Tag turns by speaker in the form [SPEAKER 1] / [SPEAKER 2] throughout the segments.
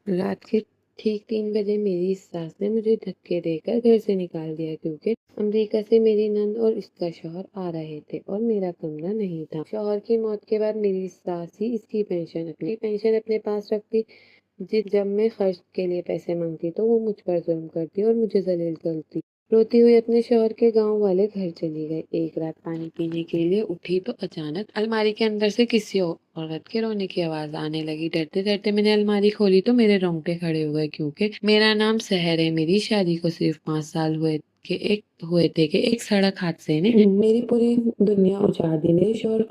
[SPEAKER 1] रात के ठीक 3 बजे मेरी सास ने मुझे धक्के देकर घर से निकाल दिया क्योंकि अमेरिका से मेरी नंद और इसका शौहर आ रहे थे और मेरा कमरा नहीं था। शौहर की मौत के बाद मेरी सास ही इसकी पेंशन अपने पास रखती। जब मैं खर्च के लिए पैसे मांगती तो वो मुझ पर जुल्म करती और मुझे जलील करती। रोती हुई अपने शौहर के गांव वाले घर चली गई। एक रात पानी पीने के लिए उठी तो अचानक अलमारी के अंदर से किसी औरत के रोने की आवाज आने लगी। डरते डरते मैंने अलमारी खोली तो मेरे रोंगटे खड़े हो गए क्योंकि मेरा नाम सहर है। मेरी शादी को सिर्फ 5 साल हुए थे कि एक सड़क हादसे ने मेरी पूरी दुनिया उजाड़ दी। मेरे शौहर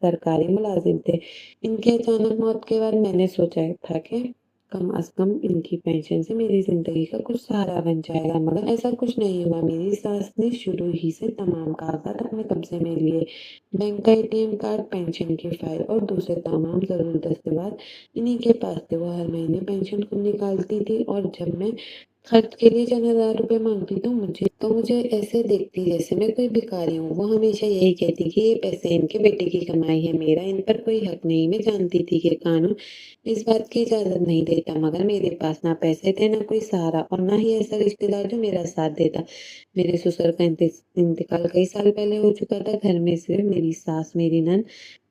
[SPEAKER 1] सरकारी मुलाजिम थे। इनकी अचानक मौत के बाद मैंने सोचा था कि कम अज कम इनकी पेंशन से मेरी जिंदगी का कुछ सहारा बन जाएगा, मगर ऐसा कुछ नहीं हुआ। मेरी सास ने शुरू ही से तमाम कागजात अपने कब्जे में लिए। बैंक का एटीएम कार्ड, पेंशन की फाइल और दूसरे तमाम जरूरी दस्तावेज इन्हीं के पास थे। वो हर महीने पेंशन को निकालती थी और जब मैं खर्च के लिए चंद हजार रुपए मांगती तो मुझे ऐसे देखती जैसे मैं कोई भिखारी हूँ। वो हमेशा यही कहती कि ये पैसे इनके बेटे की कमाई है, मेरा इन पर कोई हक नहीं। मैं जानती थी कि कानून इस बात की इजाजत नहीं देता, मगर मेरे पास ना पैसे थे, ना कोई सहारा और ना ही ऐसा रिश्तेदार जो मेरा साथ देता। मेरे ससुर का इंतकाल कई साल पहले हो चुका था। घर में सिर्फ मेरी सास, मेरी नंद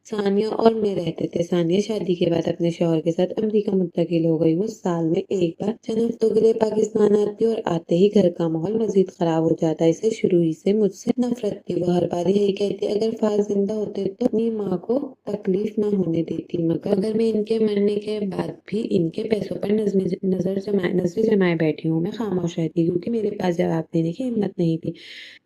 [SPEAKER 1] सानिया और मैं रहते थे। सानिया शादी के बाद अपने शौहर के साथ अमेरिका मुंतकिल हो गई। वो साल में एक बार चंद हफ्तों के लिए पाकिस्तान आती और आते ही घर का माहौल मजीद खराब हो जाता। इसे शुरू ही से मुझसे नफरत थी। वो हर बार यही कहती, अगर फाज जिंदा होते तो अपनी माँ को तकलीफ ना होने देती, मगर मैं इनके मरने के बाद भी इनके पैसों पर नजर जमाए बैठी हूँ। मैं खामोश रहती क्योंकि मेरे पास जवाब देने की हिम्मत नहीं थी।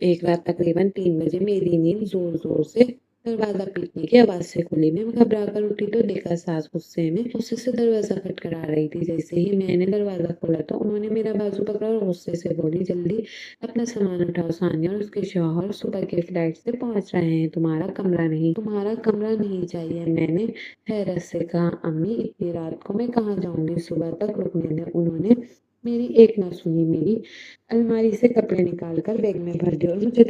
[SPEAKER 1] एक रात तकरीबन 3 बजे मेरी नींद जोर जोर से दरवाजा पीटने की आवाज से खुली। मैं घबरा कर उठी तो देखा सास गुस्से से दरवाजा खटखटा रही थी। जैसे ही मैंने दरवाजा खोला तो उन्होंने मेरा बाजू पकड़ा और गुस्से से बोली, जल्दी अपना सामान उठाओ, सानिया और उसके शौहर सुबह के फ्लाइट से पहुंच रहे हैं, तुम्हारा कमरा नहीं चाहिए। मैंने हैरत से कहा, अम्मी इतनी रात को मैं कहाँ जाऊंगी, सुबह तक रुकने दें। उन्होंने मेरी एक ना सुनी। मेरी अलमारी से कपड़े निकालकर बैग में भर दिए और मुझे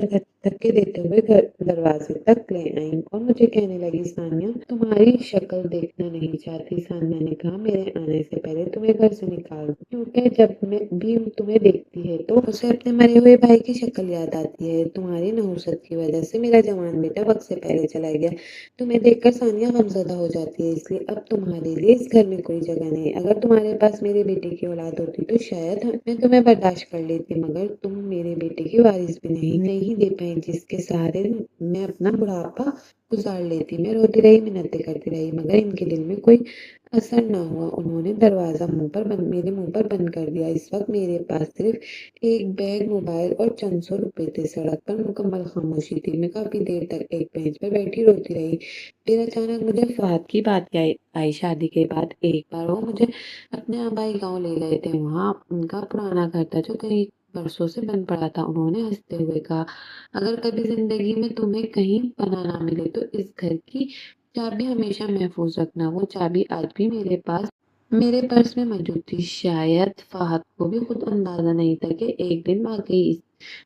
[SPEAKER 1] धक्के देते हुए घर दरवाजे तक ले आई और मुझे कहने लगी, सानिया तुम्हारी शक्ल देखना नहीं चाहती। सानिया ने कहा, मेरे आने से पहले तुम्हें घर से निकाल दो, क्योंकि जब मैं भी तुम्हें देखती है तो उसे अपने मरे हुए भाई की शक्ल याद आती है। तुम्हारी नहुसत की वजह से मेरा जवान बेटा वक्त से पहले चला गया। तुम्हें देखकर सानिया गमज़दा हो जाती है, इसलिए अब तुम्हारे लिए इस घर में कोई जगह नहीं। अगर तुम्हारे पास मेरे बेटे की औलाद होती तो शायद मैं तुम्हें बर्दाश्त कर लेती, मगर तुम मेरे बेटे की वारिस भी नहीं दे पाई जिसके सहारे मैं अपना बुढ़ापा गुजार लेती। मैं रोती रही, मिन्नतें करती रही, मगर इनके दिल में कोई असर ना हुआ। उन्होंने दरवाजा मेरे मुंह पर बंद कर दिया। इस वक्त मेरे पास सिर्फ एक बैग, मोबाइल और चंद सौ रुपए थे। सड़क पर मुकम्मल खामोशी थी। मैं काफी देर तक एक बेंच पर बैठी रोती रही। फिर अचानक मुझे फहद की बात आई। शादी के बाद एक बार वो मुझे अपने आबाई गांव ले गए थे। वहां उनका पुराना घर था जो कई बरसों से बंद पड़ा था। उन्होंने हंसते हुए कहा, अगर कभी जिंदगी में तुम्हें कहीं पनाह ना मिले तो इस घर की चाबी हमेशा महफूज रखना। वो चाबी आज भी मेरे पर्स में मौजूद थी। शायद फहद को भी खुद अंदाजा नहीं था कि एक दिन वाकई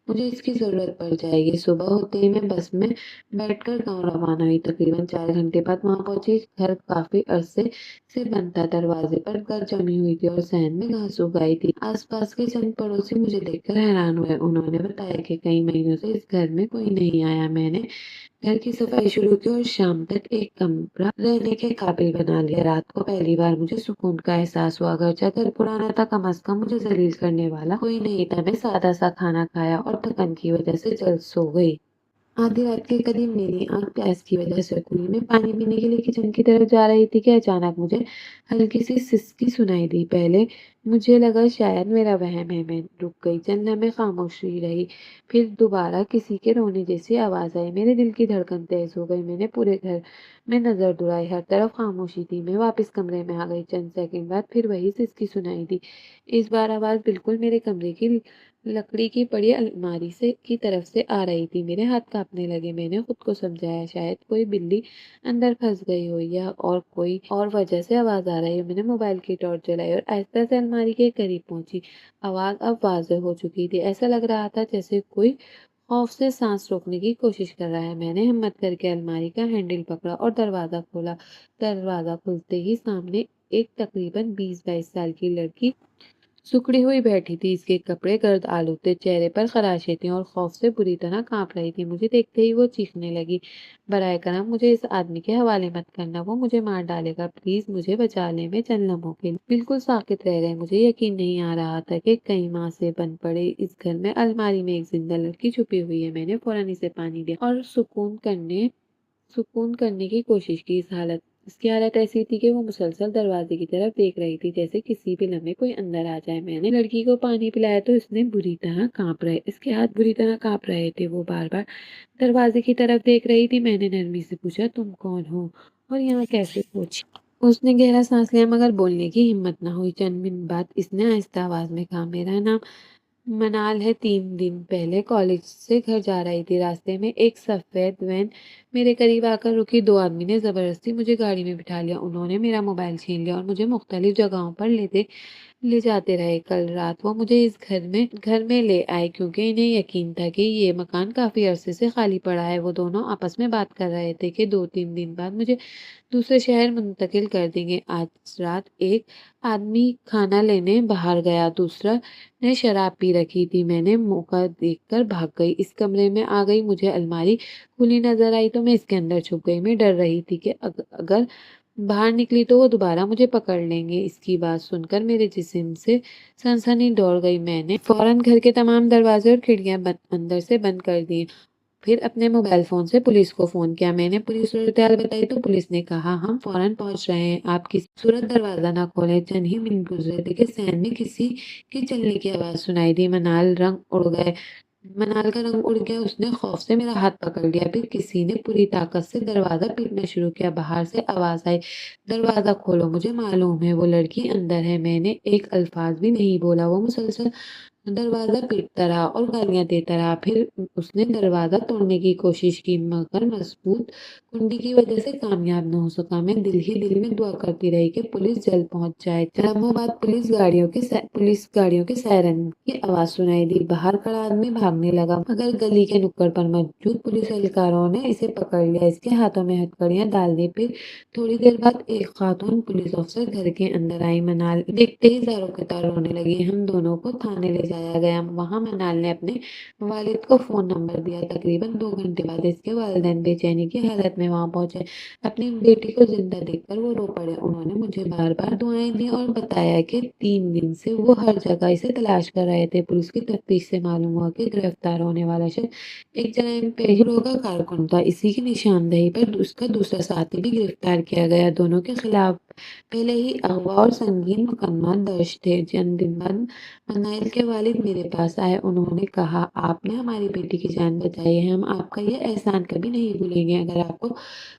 [SPEAKER 1] मुझे इसकी जरूरत पड़ जाएगी। सुबह होते ही मैं बस में बैठकर गांव रवाना हुई। तकरीबन 4 घंटे बाद वहां पहुंची। घर काफी अरसे से बंद था। दरवाजे पर गर्द जमी हुई थी और सहन में घास उग आई थी। आसपास के चंद पड़ोसी मुझे देखकर हैरान हुए। उन्होंने बताया कि कई महीनों से इस घर में कोई नहीं आया। मैंने घर की सफाई शुरू की और शाम तक एक कमरा रहने के काबिल बना लिया। रात को पहली बार मुझे सुकून का एहसास हुआ। अगरचे घर पुराना था, कम अज कम मुझे जलील करने वाला कोई नहीं था। मैं सादा सा खाना खाया और थकन की वजह से जल्द सो गई। आधी रात के करीब मेरी आंख प्यास की वजह से खुली। मैं पानी पीने के लिए किचन की तरफ जा रही थी कि अचानक मुझे हल्की सी सिसकी सुनाई दी। पहले मुझे लगा शायद मेरा वहम है। मैं रुक गई। चंद लम्हे खामोशी रही, फिर दोबारा किसी के रोने जैसी आवाज आई। मेरे दिल की धड़कन तेज हो गई। मैंने पूरे घर में नजर दौड़ाई, हर तरफ खामोशी थी। मैं वापस कमरे में आ गई। चंद सेकंड बाद फिर वही सिसकी सुनाई दी। इस बार आवाज बिल्कुल मेरे कमरे की लकड़ी की पड़ी अलमारी से की तरफ से आ रही थी। मेरे हाथ कांपने लगे। मैंने खुद को समझाया, शायद कोई बिल्ली अंदर फंस गई हो या और कोई और वजह से आवाज आ रही है। मैंने मोबाइल की टॉर्च जलाई और आहिस्ता से अलमारी के करीब पहुंची। आवाज अब वाज़ेह हो चुकी थी। ऐसा लग रहा था जैसे कोई खौफ से सांस रोकने की कोशिश कर रहा है। मैंने हिम्मत करके अलमारी का हैंडल पकड़ा और दरवाजा खोला। दरवाजा खुलते ही सामने एक तकरीबन 20-22 साल की लड़की सिकुड़ी हुई बैठी थी। इसके कपड़े गर्द आलू थे, चेहरे पर खराशें थीं और खौफ से बुरी तरह कांप रही थी। मुझे देखते ही वो चीखने लगी, बराए करम मुझे इस आदमी के हवाले मत करना, वो मुझे मार डालेगा, प्लीज मुझे बचा ले। मैं चंद लम्हों के लिए बिल्कुल साकित रह गई। मुझे यकीन नहीं आ रहा था कि कई माह से बंद पड़े इस घर में अलमारी में एक जिंदा लड़की छुपी हुई है। मैंने फौरन इसे पानी दिया और सुकून करने की कोशिश की। इसकी हालत ऐसी थी कि वो मुसलसल दरवाजे की तरफ देख रही थी, जैसे किसी भी लम्हे कोई अंदर आ जाए। मैंने लड़की को पानी पिलाया तो इसके हाथ बुरी तरह कांप रहे थे। वो बार बार दरवाजे की तरफ देख रही थी। मैंने नरमी से पूछा, तुम कौन हो और यहाँ कैसे पहुंची? उसने गहरा सांस लिया, मगर बोलने की हिम्मत न हुई। चंद मिनट बाद इसने आहिस्ता आवाज में कहा, मेरा नाम मनाल है। 3 दिन पहले कॉलेज से घर जा रही थी। रास्ते में एक सफेद वैन मेरे करीब आकर रुकी। 2 आदमी ने जबरदस्ती मुझे गाड़ी में बिठा लिया। उन्होंने मेरा मोबाइल छीन लिया और मुझे मुख्तलिफ जगहों पर ले जाते रहे। कल रात वो मुझे इस घर में ले आए, क्योंकि इन्हें यकीन था कि ये मकान काफी अरसे से खाली पड़ा है। वो दोनों आपस में बात कर रहे थे कि 2-3 दिन बाद मुझे दूसरे शहर मुंतकिल कर देंगे। आज रात एक आदमी खाना लेने बाहर गया, दूसरा ने शराब पी रखी थी। मैंने मौका देखकर भाग गई, इस कमरे में आ गई। मुझे अलमारी खुली नजर आई तो मैं इसके अंदर छुप गई। मैं डर रही थी कि अगर बाहर निकली तो वो दोबारा मुझे पकड़ लेंगे। इसकी बात सुनकर मेरे जिस्म से सनसनी दौड़ गई। मैंने फौरन घर के तमाम दरवाजे और खिड़कियां अंदर से बंद कर दी। फिर अपने मोबाइल फोन से पुलिस को फोन किया। मैंने पूरी सूरत-ए-हाल बताई तो पुलिस ने कहा, हम फौरन पहुंच रहे हैं, आप किसी सूरत दरवाजा ना खोलें। चंद ही मिनट गुजरे थे कि सहन में किसी के चलने की आवाज सुनाई दी। मनाल का रंग उड़ गया। उसने खौफ से मेरा हाथ पकड़ लिया। फिर किसी ने पूरी ताकत से दरवाजा पीटना शुरू किया। बाहर से आवाज आई, दरवाजा खोलो, मुझे मालूम है वो लड़की अंदर है। मैंने एक अल्फाज भी नहीं बोला। वो मुसलसल दरवाजा पीटता रहा और गालियां देता रहा। फिर उसने दरवाजा तोड़ने की कोशिश की, मगर मजबूत कुंडी की वजह से कामयाब न हो सका। मैं दिल में दुआ करती रही कि पुलिस जल्द पहुंच जाए। चंद लम्हों बाद पुलिस गाड़ियों के सायरन की आवाज सुनाई दी। बाहर खड़ा आदमी भागने लगा, मगर गली के नुक्कड़ पर मौजूद पुलिस एहलकारों ने इसे पकड़ लिया। इसके हाथों में हथकड़ियां डाल दी। फिर थोड़ी देर बाद एक खातून पुलिस ऑफिसर घर के अंदर आई। मनाल देखते ही ज़ारों के तार रोने लगी। हम दोनों को थाने ले जाया गया। वहां मनाल ने अपने वालिद को फोन नंबर दिया। तकरीबन 2 घंटे बाद इसके वालिदैन बेचैनी की हालत में वहां पहुंचे। अपनी बेटी को जिंदा देखकर वो रो पड़े। उन्होंने मुझे बार बार दुआएं दी और बताया कि 3 दिन से वो हर जगह इसे तलाश कर रहे थे। पुलिस की तफ्तीश से मालूम हुआ कि गिरफ्तार होने वाला शख्स एक जराइम पेश गिरोह का कारकुन था। इसी की निशानदेही पर उसका दूसरा साथी भी गिरफ्तार किया गया। दोनों के खिलाफ पहले ही अगवा और संगीन मुकदमा दर्ज थे। चंद दिन बाद मनाइल के वालिद मेरे पास आए। उन्होंने कहा, आपने हमारी बेटी की जान बचाई है, हम आपका ये एहसान कभी नहीं भूलेंगे। अगर आपको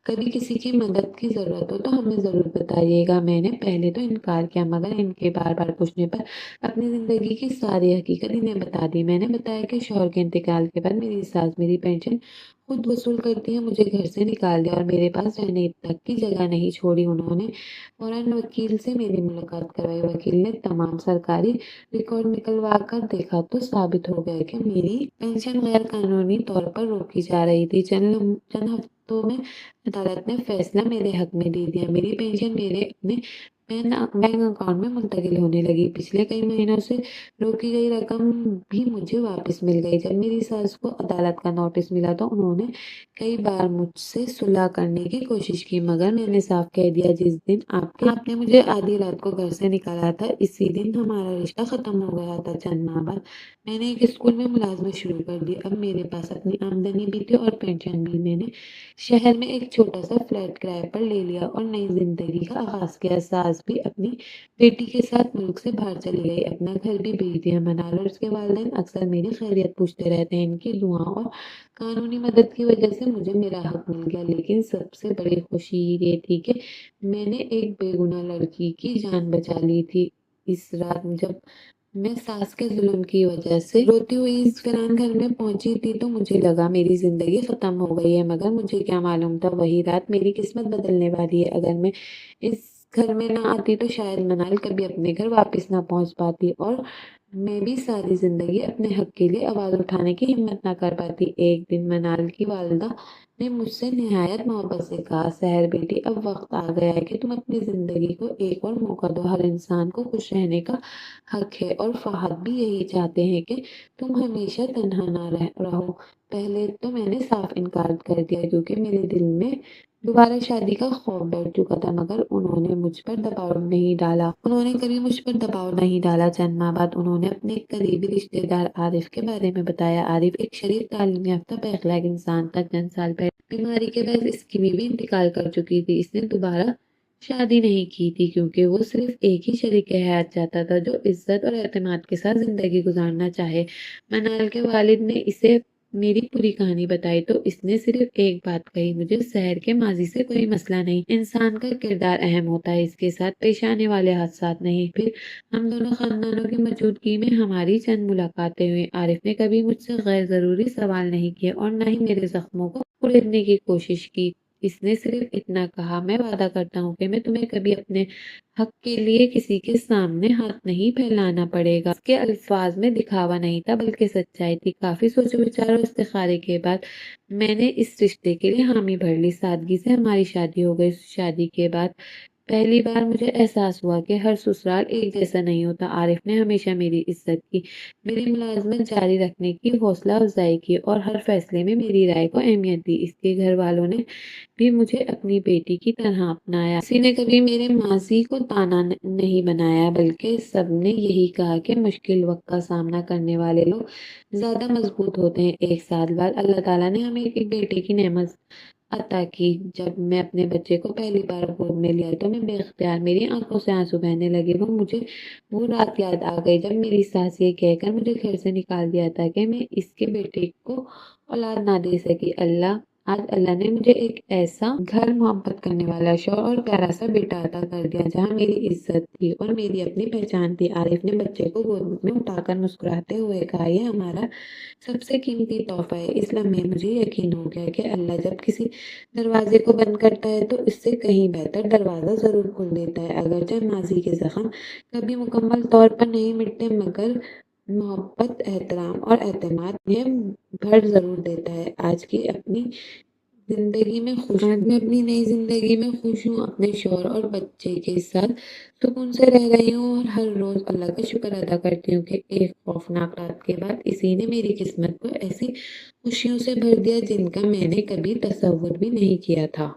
[SPEAKER 1] कभी किसी की मदद की जरूरत हो तो हमें जरूर बताइएगा। मैंने पहले तो इनकार किया, मगर इनके बार बार पूछने पर अपनी जिंदगी की सारी हकीकत इन्हें बता दी। मैंने बताया कि शौहर के इंतकाल के बाद मेरी सास मेरी पेंशन खुद वसूल करती है, मुझे घर से निकाल दिया और मेरे पास रहने तक की जगह नहीं छोड़ी। उन्होंने फौरन वकील से मेरी मुलाकात करवाई। वकील ने तमाम सरकारी रिकॉर्ड निकलवा कर देखा तो साबित हो गया कि मेरी पेंशन गैर कानूनी तौर पर रोकी जा रही थी। चंद हफ्तों में अदालत ने फैसला मेरे हक में दे दिया। मेरी पेंशन मेरे अपने बैंक अकाउंट में मुंतकिल होने लगी। पिछले कई महीनों से रोकी गई रकम भी मुझे वापस मिल गई। जब मेरी सास को अदालत का नोटिस मिला तो उन्होंने कई बार मुझसे सुलह करने की कोशिश की, मगर मैंने साफ कह दिया, जिस दिन आपने मुझे आधी रात को घर से निकाला था, इसी दिन हमारा रिश्ता खत्म हो गया था। चंद माह बाद मैंने एक स्कूल में मुलाजमत शुरू कर दी। अब मेरे पास अपनी आमदनी भी थी और पेंशन भी। मैंने शहर में एक छोटा सा फ्लैट किराए पर ले लिया और नई जिंदगी का आगाज किया। सास भी अपनी बेटी के साथ मुल्क से बाहर चली गई, अपना घर भी बेच दिया। मनाल और उसके वालिदैन अक्सर मेरी खैरियत पूछते रहते हैं। इनकी दुआओं और कानूनी मदद की वजह से मुझे मेरा हक मिल गया। लेकिन सबसे बड़ी खुशी ये थी कि मैंने एक बेगुनाह लड़की की जान बचा ली थी। इस रात जब मैं सास के जुल्म की वजह से रोती हुई इस वीरान घर में पहुंची थी तो मुझे लगा मेरी जिंदगी खत्म हो गई है, मगर मुझे क्या मालूम था वही रात मेरी किस्मत बदलने वाली है। अगर मैं इस گھر میں نہ آتی تو شاید منال کبھی اپنے گھر واپس نہ پہنچ پاتی اور میں بھی ساری زندگی اپنے حق کے لیے آواز اٹھانے کی ہمت نہ کر پاتی۔ ایک دن منال کی والدہ نے مجھ سے نہایت محبت سے کہا، سحر بیٹی، اب وقت آ گیا ہے کہ تم اپنی زندگی کو ایک اور موقع دو۔ ہر انسان کو خوش رہنے کا حق ہے اور فہد بھی یہی چاہتے ہیں کہ تم ہمیشہ تنہا نہ رہو۔ پہلے تو میں نے صاف انکار کر دیا کیونکہ میرے دل میں دوبارہ شادی کا خوف بیٹھ چکا تھا، مگر انہوں نے مجھ پر دباؤ نہیں ڈالا۔ انہوں نے کبھی مجھ پر دباؤ نہیں ڈالا۔ چند ماہ بعد انہوں نے اپنے ایک قریبی رشتے دار عارف کے بارے میں بتایا۔ عارف ایک شریف، تعلیم یافتہ، با اخلاق انسان تھا۔ چند سال پہلے بیماری کے باعث اس کی بیوی انتقال کر چکی تھی۔ اس نے دوبارہ شادی نہیں کی تھی کیونکہ وہ صرف ایک ہی شریک حیات چاہتا تھا جو عزت اور اعتماد کے ساتھ زندگی گزارنا چاہے۔ منال کے والد نے اسے میری پوری کہانی بتائی تو اس نے صرف ایک بات کہی، مجھے سحر کے ماضی سے کوئی مسئلہ نہیں، انسان کا کردار اہم ہوتا ہے، اس کے ساتھ پیش آنے والے حادثات نہیں۔ پھر ہم دونوں خاندانوں کی موجودگی میں ہماری چند ملاقاتیں ہوئیں۔ عارف نے کبھی مجھ سے غیر ضروری سوال نہیں کیے اور نہ ہی میرے زخموں کو اڑنے کی کوشش کی۔ اس نے صرف اتنا کہا، میں وعدہ کرتا ہوں کہ میں تمہیں کبھی اپنے حق کے لیے کسی کے سامنے ہاتھ نہیں پھیلانا پڑے گا۔ اس کے الفاظ میں دکھاوا نہیں تھا بلکہ سچائی تھی۔ کافی سوچ وچار اور استخارے کے بعد میں نے اس رشتے کے لیے حامی بھر لی۔ سادگی سے ہماری شادی ہو گئی۔ شادی کے بعد پہلی بار مجھے احساس ہوا کہ ہر سسرال ایک جیسا نہیں ہوتا۔ عارف نے ہمیشہ میری عزت کی، میری ملازمت جاری رکھنے کی حوصلہ افزائی کی اور ہر فیصلے میں میری رائے کو اہمیت دی۔ اس کے گھر والوں نے بھی مجھے اپنی بیٹی کی طرح اپنایا۔ کسی نے کبھی میرے ماضی کو تانا نہیں بنایا بلکہ سب نے یہی کہا کہ مشکل وقت کا سامنا کرنے والے لوگ زیادہ مضبوط ہوتے ہیں۔ ایک سال بعد اللہ تعالیٰ نے ہمیں ایک بیٹے کی نعمت عطا کی۔ جب میں اپنے بچے کو پہلی بار گود میں لیا تو میں بے اختیار، میری آنکھوں سے آنسو بہنے لگے۔ مجھے وہ رات یاد آ گئی جب میری ساس یہ کہہ کر مجھے گھر سے نکال دیا تھا کہ میں اس کے بیٹے کو اولاد نہ دے سکی۔ آج اللہ نے مجھے ایک ایسا گھر، محبت کرنے والا شوہر اور پیارا سا بیٹا عطا کر دیا جہاں میری عزت تھی اور میری اپنی پہچان تھی۔ عارف نے بچے کو گود میں اٹھا کر مسکراتے ہوئے کہا، یہ ہمارا سب سے قیمتی تحفہ ہے۔ اس لمحے مجھے یقین ہو گیا کہ اللہ جب کسی دروازے کو بند کرتا ہے تو اس سے کہیں بہتر دروازہ ضرور کھول دیتا ہے۔ اگرچہ ماضی کے زخم کبھی مکمل طور پر نہیں مٹتے مگر محبت، احترام اور اعتماد یہ بھر ضرور دیتا ہے۔ آج میں اپنی نئی زندگی میں خوش ہوں، اپنے شوہر اور بچے کے ساتھ سکون سے رہ رہی ہوں اور ہر روز اللہ کا شکر ادا کرتی ہوں کہ ایک خوفناک رات کے بعد اسی نے میری قسمت کو ایسی خوشیوں سے بھر دیا جن کا میں نے کبھی تصور بھی نہیں کیا تھا۔